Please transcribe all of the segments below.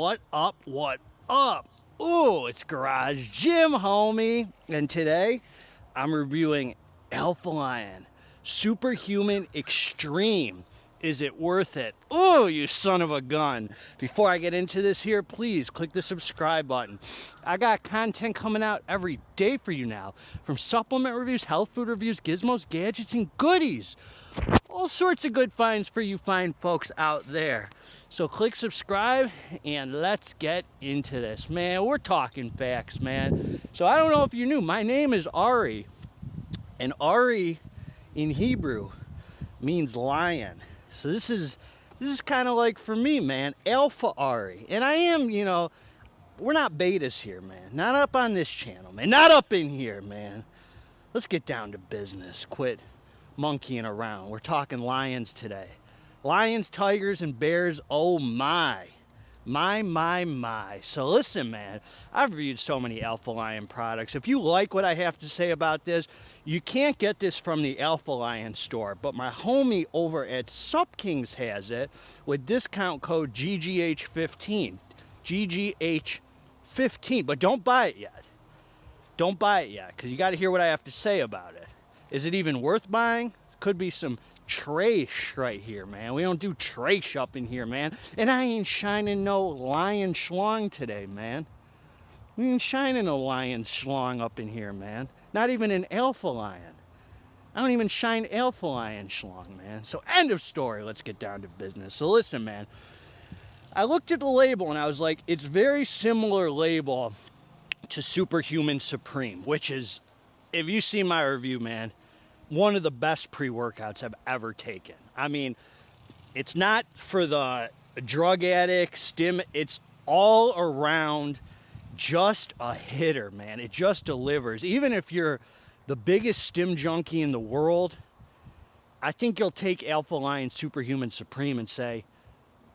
What up? What up? Ooh, it's Garage Gym, homie. And today, I'm reviewing Alpha Lion SuperHuman Extreme. Is it worth it? Oh, you son of a gun. Before I get into this here, please click the subscribe button. I got content coming out every day for you now. From supplement reviews, health food reviews, gizmos, gadgets, and goodies. All sorts of good finds for you fine folks out there. So click subscribe and let's get into this. Man, we're talking facts, man. So I don't know if you knew, my name is Ari. And Ari in Hebrew means lion. So this is kind of like, for me, man, Alpha Ari. And I am, you know, we're not betas here, man. Not up on this channel, man. Not up in here, man. Let's get down to business. Quit monkeying around. We're talking lions today. Lions, tigers, and bears. Oh my. My. So listen, man, I've reviewed so many Alpha Lion products. If you like what I have to say about this, you can't get this from the Alpha Lion store, but my homie over at SuppKingz has it with discount code GGH15. GGH15, but don't buy it yet. Don't buy it yet, because you got to hear what I have to say about it. Is it even worth buying? Could be some trash right here, man. We don't do trash up in here, man. And I ain't shining no lion schlong today, man. We ain't shining no lion schlong up in here, man. Not even an Alpha Lion. I don't even shine Alpha Lion schlong, man. So end of story. Let's get down to business. So listen, man. I looked at the label and I was like, it's very similar label to SuperHuman Supreme, which is, if you see my review, man, one of the best pre-workouts I've ever taken. I mean, it's not for the drug addict, stim, it's all around just a hitter, man. It just delivers. Even if you're the biggest stim junkie in the world, I think you'll take Alpha Lion SuperHuman Supreme and say,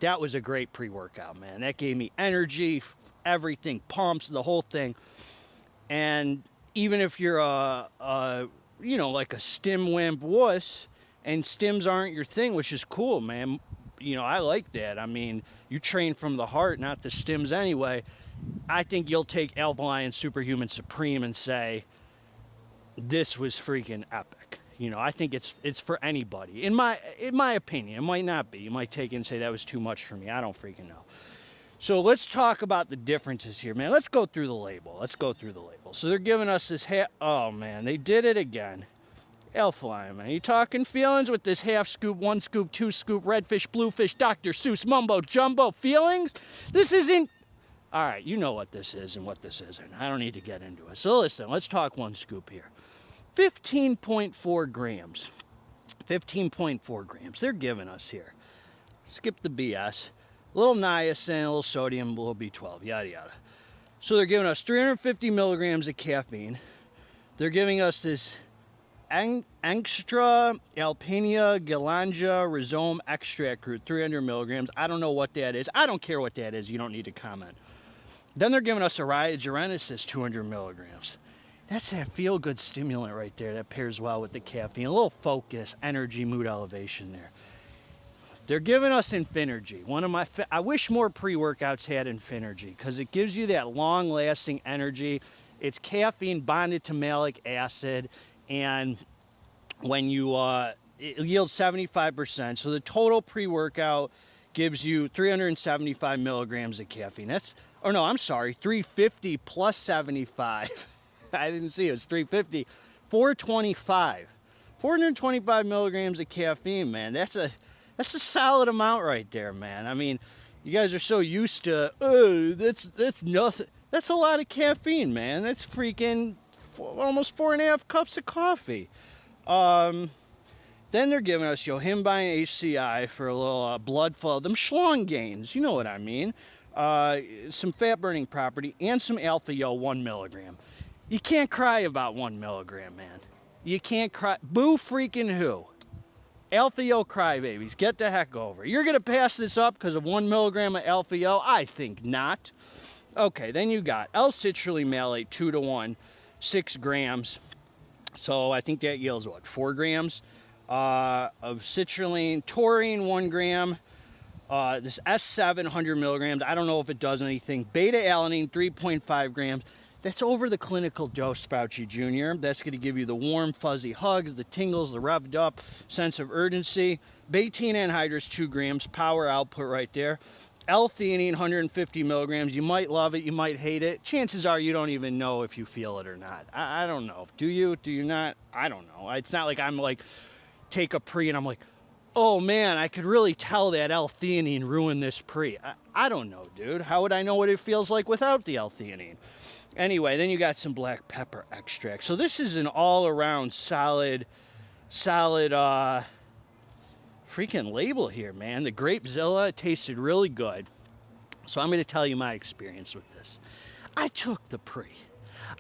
that was a great pre-workout, man. That gave me energy, everything, pumps, the whole thing. And even if you're you know, like a stim wimp wuss, and stims aren't your thing, which is cool, man. You know, I like that. I mean, you train from the heart, not the stims anyway. I think you'll take Alpha Lion SuperHuman Supreme and say, this was freaking epic. You know, I think it's for anybody. In my opinion, it might not be. You might take it and say that was too much for me. I don't freaking know. So let's talk about the differences here, man. Let's go through the label. Let's go through the label. So they're giving us this half. Oh, man, they did it again. Alpha Lion, man. You talking feelings with this half scoop, 1 scoop, 2 scoop, redfish, bluefish, Dr. Seuss, mumbo, jumbo feelings? This isn't. All right, you know what this is and what this isn't. I don't need to get into it. So listen, let's talk 1 scoop here. 15.4 grams. 15.4 grams. They're giving us here. Skip the BS. A little niacin, a little sodium, a little B12, yada yada. So they're giving us 350 milligrams of caffeine. They're giving us this Extra Alpinia Galangia Rhizome extract root, 300 milligrams. I don't know what that is. I don't care what that is. You don't need to comment. Then they're giving us Araya Genesis, 200 milligrams. That's that feel-good stimulant right there that pairs well with the caffeine. A little focus, energy, mood elevation there. They're giving us Infinergy. One of my, I wish more pre-workouts had Infinergy because it gives you that long-lasting energy. It's caffeine bonded to malic acid, and when you, it yields 75%. So the total pre-workout gives you 375 milligrams of caffeine. That's, oh no, I'm sorry, 350 plus 75. I didn't see it. It's 350, 425. 425 milligrams of caffeine, man. That's a solid amount right there, man. I mean, you guys are so used to, oh, that's nothing. That's a lot of caffeine, man. That's freaking almost 4.5 cups of coffee. Then they're giving us Yohimbine HCI for a little blood flow. Them schlong gains, you know what I mean. Some fat-burning property and some Alpha Yo 1 milligram. You can't cry about 1 milligram, man. You can't cry. Boo freaking who? Alpha Yo crybabies, get the heck over. You're going to pass this up because of 1 milligram of Alpha Yo? I think not. Okay, then you got L-citrulline malate 2-to-1, 6 grams. So I think that yields, what, 4 grams of citrulline. Taurine, 1 gram. This S7, 100 milligrams, I don't know if it does anything. Beta-alanine, 3.5 grams. That's over the clinical dose, Fauci Jr. That's going to give you the warm, fuzzy hugs, the tingles, the revved up sense of urgency. Betaine anhydrous, 2 grams, power output right there. L-theanine, 150 milligrams. You might love it, you might hate it. Chances are you don't even know if you feel it or not. I don't know. Do you? Do you not? I don't know. It's not like I'm like, take a pre and I'm like, oh man, I could really tell that L-theanine ruined this pre. I don't know, dude. How would I know what it feels like without the L-theanine? Anyway, then you got some black pepper extract. So this is an all-around solid freaking label here, man. The Grapezilla tasted really good. So I'm going to tell you my experience with this. I took the pre.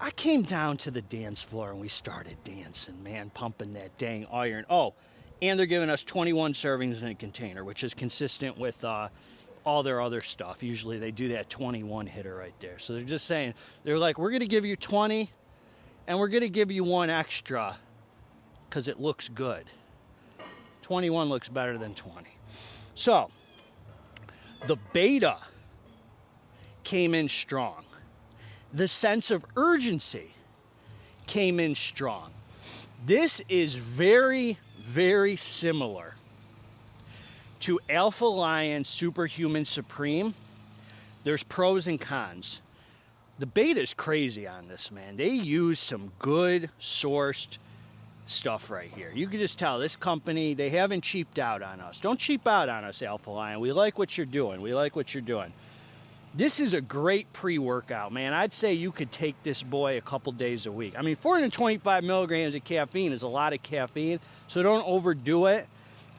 I came down to the dance floor and we started dancing, man, pumping that dang iron. Oh, and they're giving us 21 servings in a container, which is consistent with all their other stuff. Usually they do that 21 hitter right there. So they're just saying, they're like, we're going to give you 20 and we're going to give you 1 extra because it looks good. 21 looks better than 20. So the beta came in strong. The sense of urgency came in strong. This is very, very similar to Alpha Lion SuperHuman Supreme. There's pros and cons. The beta's crazy on this, man. They use some good sourced stuff right here. You can just tell this company, they haven't cheaped out on us. Don't cheap out on us, Alpha Lion. We like what you're doing. We like what you're doing. This is a great pre-workout, man. I'd say you could take this boy a couple days a week. I mean, 425 milligrams of caffeine is a lot of caffeine, so don't overdo it.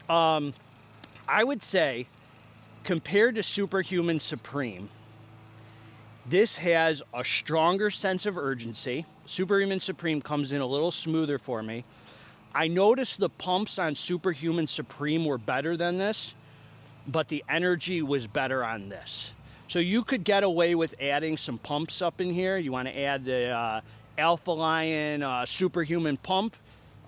I would say, compared to SuperHuman Supreme, this has a stronger sense of urgency. SuperHuman Supreme comes in a little smoother for me. I noticed the pumps on SuperHuman Supreme were better than this, but the energy was better on this. So you could get away with adding some pumps up in here. You want to add the Alpha Lion SuperHuman pump.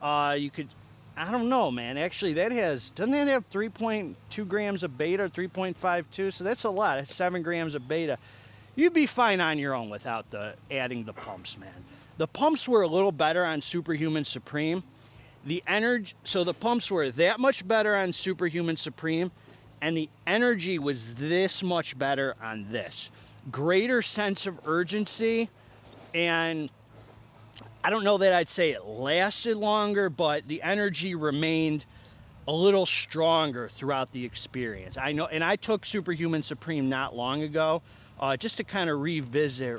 You could, I don't know, man. Actually, that has, doesn't that have 3.2 grams of beta, 3.52? So that's a lot. It's 7 grams of beta. You'd be fine on your own without adding the pumps, man. The pumps were a little better on SuperHuman Supreme. So the pumps were that much better on SuperHuman Supreme, and the energy was this much better on this. Greater sense of urgency, and I don't know that I'd say it lasted longer, but the energy remained a little stronger throughout the experience. I know, and I took SuperHuman Supreme not long ago, just to kind of revisit,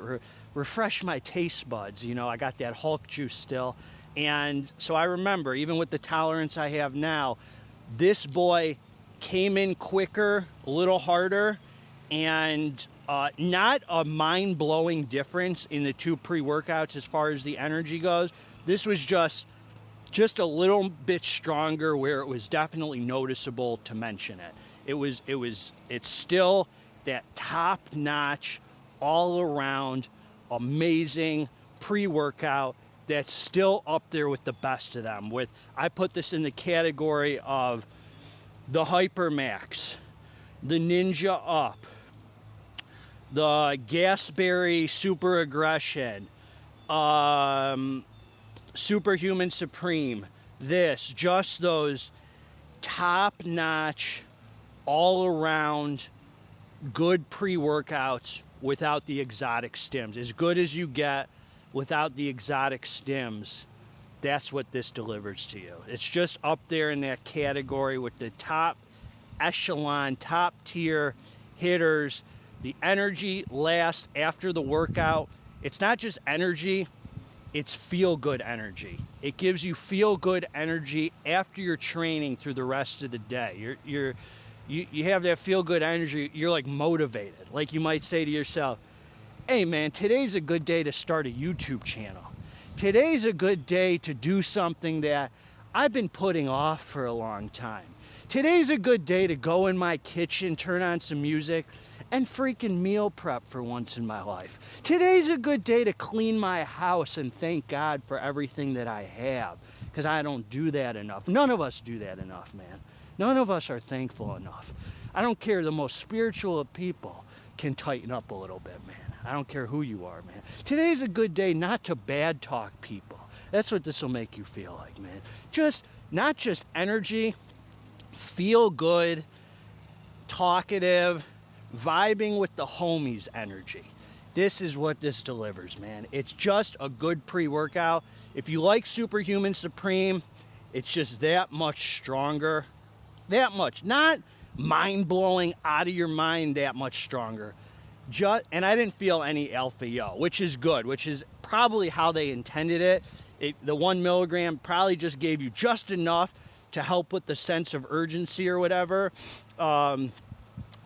refresh my taste buds. You know, I got that Hulk juice still, and so I remember, even with the tolerance I have now, this boy came in quicker, a little harder, and not a mind-blowing difference in the two pre-workouts as far as the energy goes. This was just a little bit stronger, where it was definitely noticeable to mention it. It's still that top-notch, all-around, amazing pre-workout that's still up there with the best of them. I put this in the category of the Hypermax, the Ninja Up, the Gasberry Super Aggression, SuperHuman Supreme, just those top-notch, all-around good pre-workouts without the exotic stims. As good as you get without the exotic stims, that's what this delivers to you. It's just up there in that category with the top echelon, top tier hitters. The energy lasts after the workout. It's not just energy, it's feel-good energy. It gives you feel-good energy after you're training through the rest of the day. You have that feel-good energy. You're like motivated. Like you might say to yourself, hey man, today's a good day to start a YouTube channel. Today's a good day to do something that I've been putting off for a long time. Today's a good day to go in my kitchen, turn on some music, and freaking meal prep for once in my life. Today's a good day to clean my house and thank God for everything that I have, because I don't do that enough. None of us do that enough, man. None of us are thankful enough. I don't care, the most spiritual of people can tighten up a little bit, man. I don't care who you are, man. Today's a good day not to bad talk people. That's what this will make you feel like, man. Not just energy, feel good, talkative, vibing with the homies energy. This is what this delivers, man. It's just a good pre-workout. If you like SuperHuman Supreme, it's just that much stronger. That much. Not mind-blowing, out of your mind, that much stronger. And I didn't feel any alpha yo, which is good, which is probably how they intended it. The 1 milligram probably just gave you just enough to help with the sense of urgency or whatever.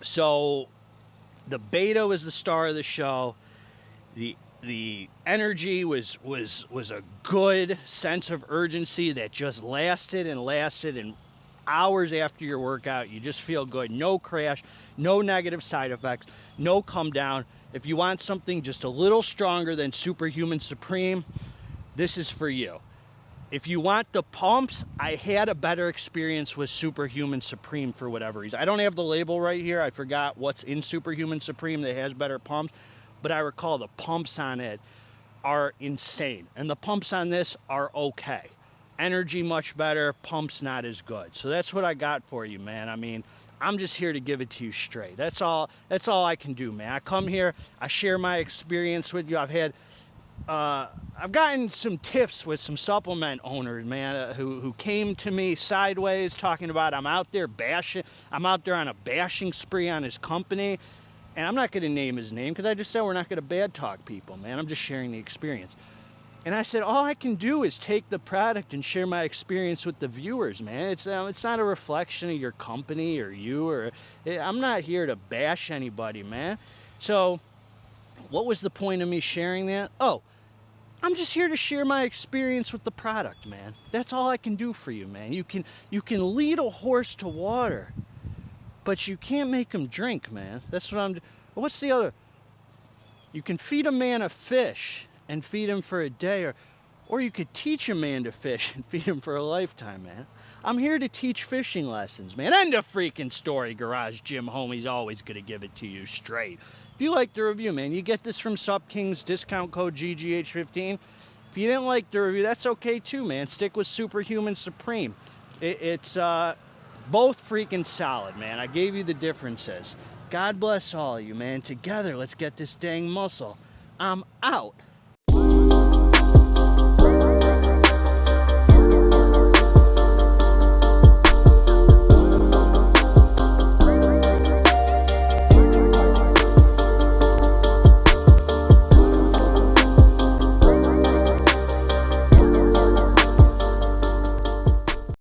So the beta was the star of the show. The energy was a good sense of urgency that just lasted and hours after your workout. You just feel good. No crash, no negative side effects, no come down. If you want something just a little stronger than SuperHuman Supreme, this is for you. If you want the pumps, I had a better experience with SuperHuman Supreme for whatever reason. I don't have the label right here. I forgot what's in SuperHuman Supreme that has better pumps, but I recall the pumps on it are insane. And the pumps on this are okay. Energy much better, pumps not as good. So that's what I got for you, man. I mean, I'm just here to give it to you straight. That's all I can do, man. I come here, I share my experience with you. I've gotten some tips with some supplement owners, man, who came to me sideways talking about I'm out there on a bashing spree on his company. And I'm not going to name his name because I just said we're not going to bad talk people, man. I'm just sharing the experience. And I said, all I can do is take the product and share my experience with the viewers, man. It's not a reflection of your company or you. I'm not here to bash anybody, man. So what was the point of me sharing that? Oh, I'm just here to share my experience with the product, man. That's all I can do for you, man. You can lead a horse to water, but you can't make him drink, man. That's what what's the other? You can feed a man a fish and feed him for a day, or you could teach a man to fish and feed him for a lifetime, man. I'm here to teach fishing lessons, man. End of freaking story, Garage GYMHOMIE's always gonna give it to you straight. If you like the review, man, you get this from SuppKingz, discount code GGH15. If you didn't like the review, that's okay too, man. Stick with SuperHuman Supreme. It's both freaking solid, man. I gave you the differences. God bless all of you, man. Together, let's get this dang muscle. I'm out.